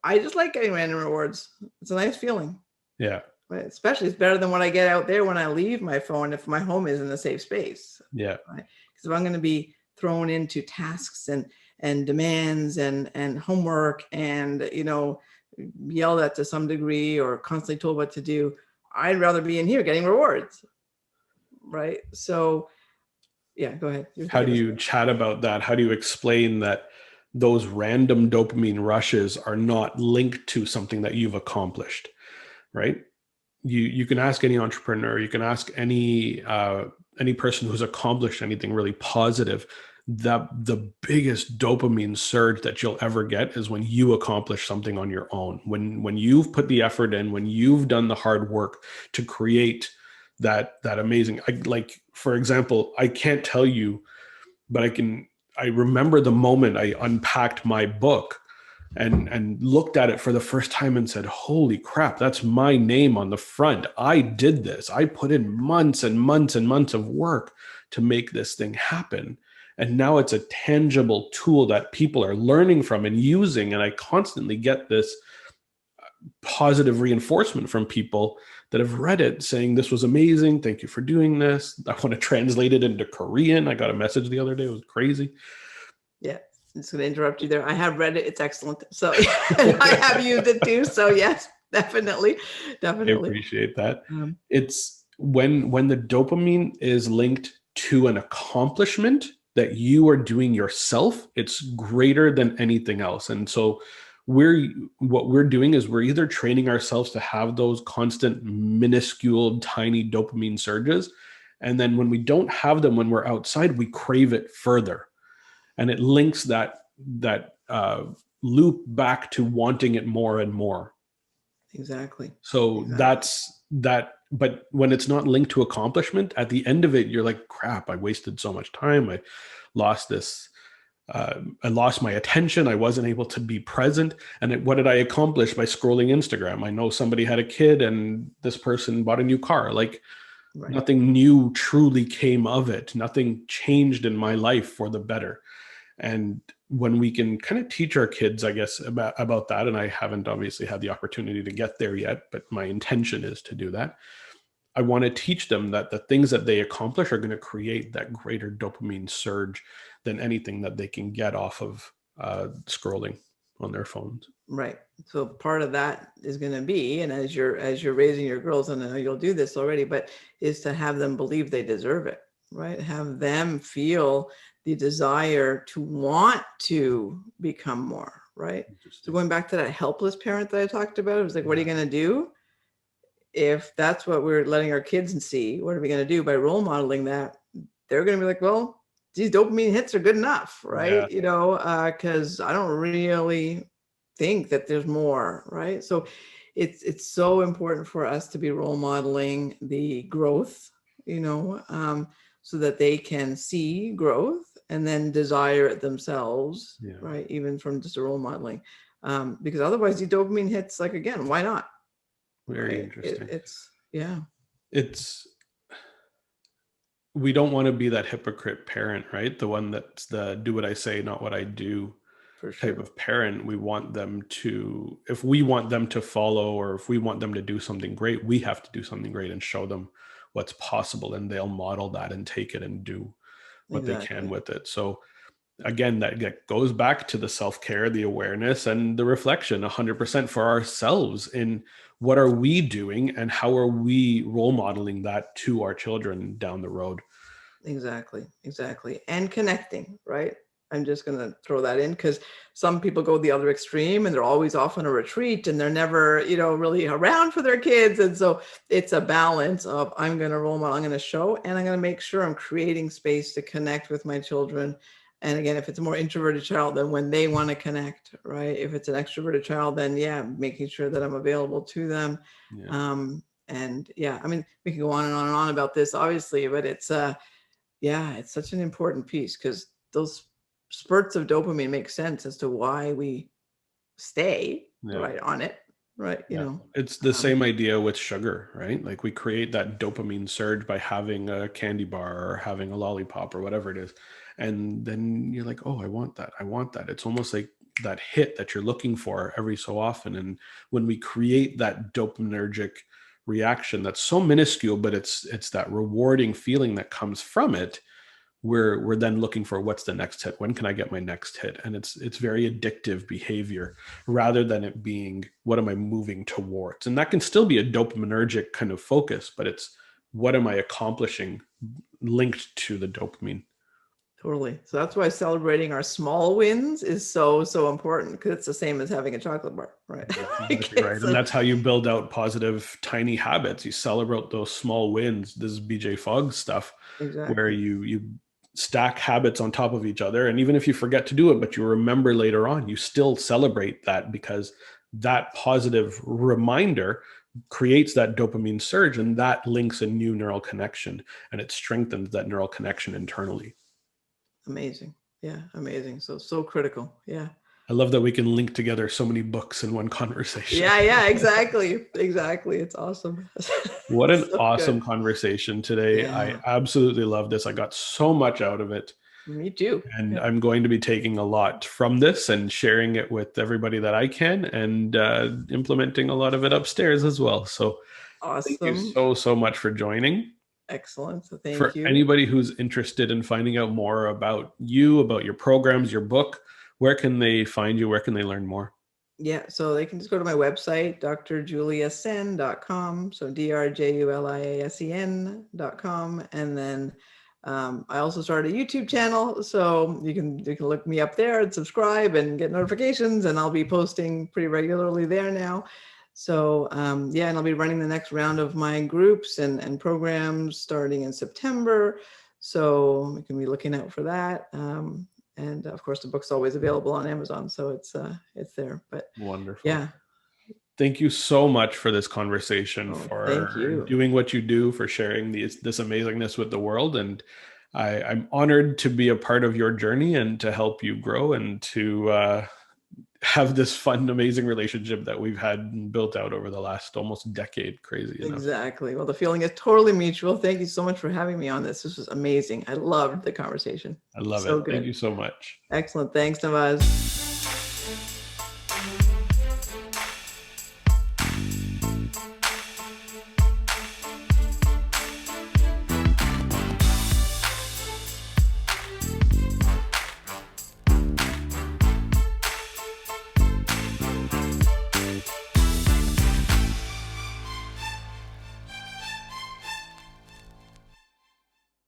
I just like getting random rewards. It's a nice feeling. Yeah. Right? Especially it's better than what I get out there when I leave my phone if my home is in a safe space. Yeah. Right? Because if I'm going to be thrown into tasks and demands and homework and, yelled at to some degree or constantly told what to do, I'd rather be in here getting rewards. Right. So, yeah, go ahead. How do you chat about that? How do you explain that those random dopamine rushes are not linked to something that you've accomplished, right? You can ask any entrepreneur, you can ask any person who's accomplished anything really positive. The biggest dopamine surge that you'll ever get is when you accomplish something on your own. When you've put the effort in, when you've done the hard work to create that amazing. Like, for example, I can't tell you, but I remember the moment I unpacked my book and looked at it for the first time and said, holy crap, that's my name on the front. I did this. I put in months and months and months of work to make this thing happen. And now it's a tangible tool that people are learning from and using. And I constantly get this positive reinforcement from people that have read it saying, this was amazing. Thank you for doing this. I want to translate it into Korean. I got a message the other day. It was crazy. Yeah. I'm just going to interrupt you there. I have read it. It's excellent. So I have used it too. So yes, definitely. I appreciate that. It's when the dopamine is linked to an accomplishment that you are doing yourself, it's greater than anything else. And so what we're doing is we're either training ourselves to have those constant, minuscule, tiny dopamine surges. And then when we don't have them, when we're outside, we crave it further. And it links that loop back to wanting it more and more. Exactly. So that's that. But when it's not linked to accomplishment, at the end of it, you're like, crap, I wasted so much time. I lost this. I lost my attention. I wasn't able to be present. And what did I accomplish by scrolling Instagram? I know somebody had a kid and this person bought a new car. Like nothing new truly came of it. Nothing changed in my life for the better. And when we can kind of teach our kids, I guess, about that, and I haven't obviously had the opportunity to get there yet, but my intention is to do that. I want to teach them that the things that they accomplish are going to create that greater dopamine surge than anything that they can get off of scrolling on their phones. Right. So part of that is going to be, and as you're raising your girls, and I know you'll do this already, but is to have them believe they deserve it, right? Have them feel the desire to want to become more, right? So going back to that helpless parent that I talked about, it was like, what are you going to do? If that's what we're letting our kids see, what are we going to do by role modeling that? They're going to be like, well, these dopamine hits are good enough, right? Yeah. Because I don't really think that there's more, right? So it's so important for us to be role modeling the growth, so that they can see growth and then desire it themselves, right? Even from just a role modeling, because otherwise the dopamine hits, like, again, why not? Very interesting. We don't want to be that hypocrite parent, right? The one that's the do what I say, not what I do type of parent. We want them to, if we want them to follow, or if we want them to do something great, we have to do something great and show them what's possible, and they'll model that and take it and do what they can with it. So again, that goes back to the self-care, the awareness, and the reflection 100% for ourselves in what are we doing and how are we role modeling that to our children down the road. Exactly. And connecting, right? I'm just going to throw that in because some people go the other extreme and they're always off on a retreat and they're never, really around for their kids. And so it's a balance of, I'm going to role model, I'm going to show, and I'm going to make sure I'm creating space to connect with my children And again, if it's a more introverted child, then when they want to connect, right? If it's an extroverted child, then making sure that I'm available to them. Yeah. And I mean, we can go on and on and on about this, obviously, but it's it's such an important piece, because those spurts of dopamine make sense as to why we stay right on it, right? It's the same idea with sugar, right? Like we create that dopamine surge by having a candy bar or having a lollipop or whatever it is. And then you're like, oh, I want that. I want that. It's almost like that hit that you're looking for every so often. And when we create that dopaminergic reaction that's so minuscule, but it's that rewarding feeling that comes from it, we're then looking for what's the next hit. When can I get my next hit? And it's very addictive behavior, rather than it being, what am I moving towards? And that can still be a dopaminergic kind of focus, but it's, what am I accomplishing linked to the dopamine? Totally. So that's why celebrating our small wins is so important, because it's the same as having a chocolate bar, right? Exactly right. And that's how you build out positive, tiny habits. You celebrate those small wins. This is BJ Fogg stuff, where you stack habits on top of each other. And even if you forget to do it, but you remember later on, you still celebrate that, because that positive reminder creates that dopamine surge, and that links a new neural connection, and it strengthens that neural connection internally. Amazing. Yeah. Amazing. So critical. Yeah. I love that we can link together so many books in one conversation. Yeah, exactly. Exactly. It's awesome. What an awesome conversation today. Yeah. I absolutely love this. I got so much out of it. Me too. And I'm going to be taking a lot from this and sharing it with everybody that I can, and implementing a lot of it upstairs as well. So awesome. Thank you so much for joining. Excellent. So thank you. For anybody who's interested in finding out more about you, about your programs, your book, where can they find you? Where can they learn more? Yeah, so they can just go to my website, drjuliasen.com. So drjuliasen.com. And then I also started a YouTube channel, so you can look me up there and subscribe and get notifications, and I'll be posting pretty regularly there now. So and I'll be running the next round of my groups and programs starting in September. So we can be looking out for that. And of course, the book's always available on Amazon, so it's there. But wonderful. Yeah. Thank you so much for this conversation, for doing what you do, for sharing this amazingness with the world. And I'm honored to be a part of your journey and to help you grow, and to have this fun, amazing relationship that we've had built out over the last almost decade. Crazy enough. Exactly. Well, the feeling is totally mutual. Thank you so much for having me on this. This was amazing. I loved the conversation. I love it. Thank you so much. Excellent. Thanks, Navaz.